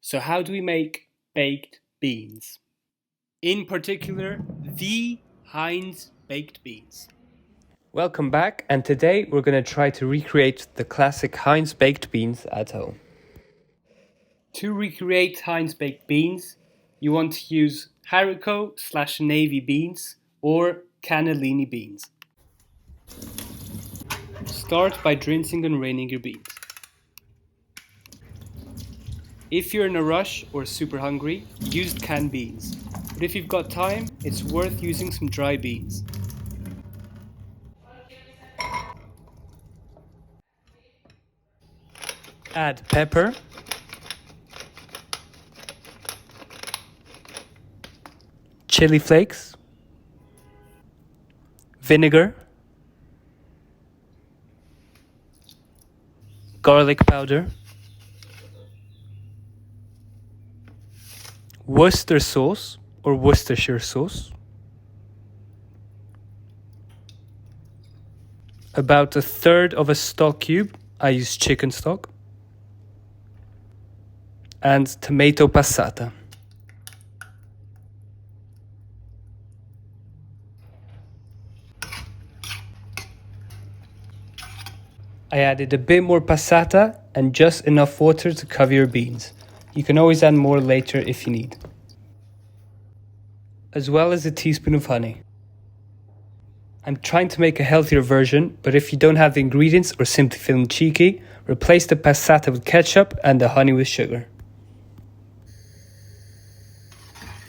So how do we make baked beans? In particular, the Heinz Baked Beans. Welcome back, and today we're going to try to recreate the classic Heinz Baked Beans at home. To recreate Heinz Baked Beans, you want to use haricot/navy beans or cannellini beans. Start by rinsing and draining your beans. If you're in a rush or super hungry, use canned beans. But if you've got time, it's worth using some dry beans. Add pepper, chili flakes, vinegar, garlic powder, Worcester sauce or Worcestershire sauce, about a third of a stock cube, I use chicken stock, and tomato passata. I added a bit more passata and just enough water to cover your beans. You can always add more later if you need. As well as a teaspoon of honey. I'm trying to make a healthier version, but if you don't have the ingredients or simply feeling cheeky, replace the passata with ketchup and the honey with sugar.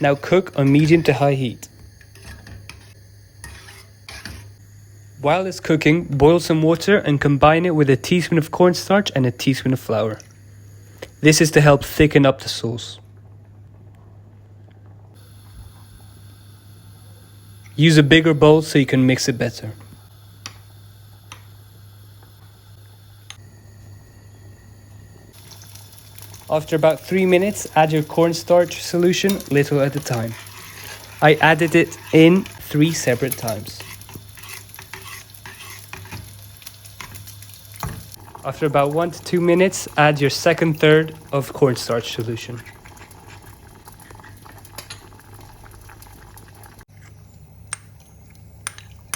Now cook on medium to high heat. While it's cooking, boil some water and combine it with a teaspoon of cornstarch and a teaspoon of flour. This is to help thicken up the sauce. Use a bigger bowl so you can mix it better. After about 3 minutes, add your cornstarch solution little at a time. I added it in 3 separate times. After about 1 to 2 minutes, add your second third of cornstarch solution.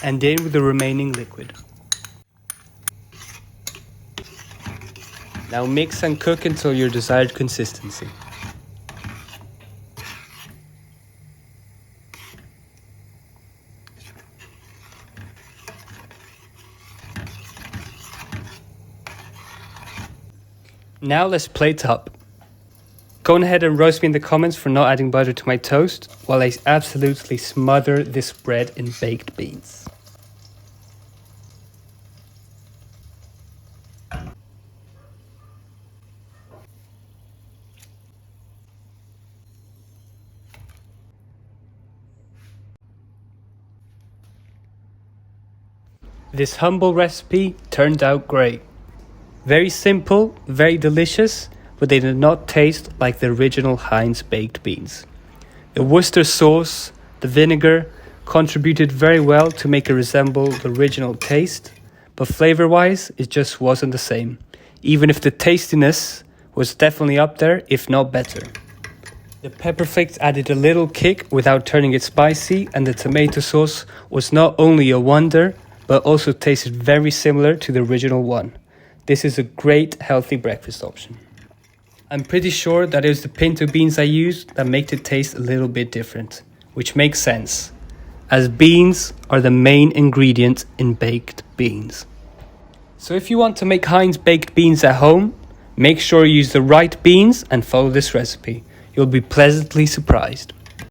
And in with the remaining liquid. Now mix and cook until your desired consistency. Now let's plate up. Go ahead and roast me in the comments for not adding butter to my toast, while I absolutely smother this bread in baked beans. This humble recipe turned out great. Very simple, very delicious, but they did not taste like the original Heinz Baked Beans. The Worcester sauce, the vinegar, contributed very well to make it resemble the original taste, but flavor-wise, it just wasn't the same, even if the tastiness was definitely up there, if not better. The pepper flakes added a little kick without turning it spicy, and the tomato sauce was not only a wonder, but also tasted very similar to the original one. This is a great healthy breakfast option. I'm pretty sure that it was the pinto beans I used that made it taste a little bit different, which makes sense, as beans are the main ingredient in baked beans. So if you want to make Heinz baked beans at home, make sure you use the right beans and follow this recipe. You'll be pleasantly surprised.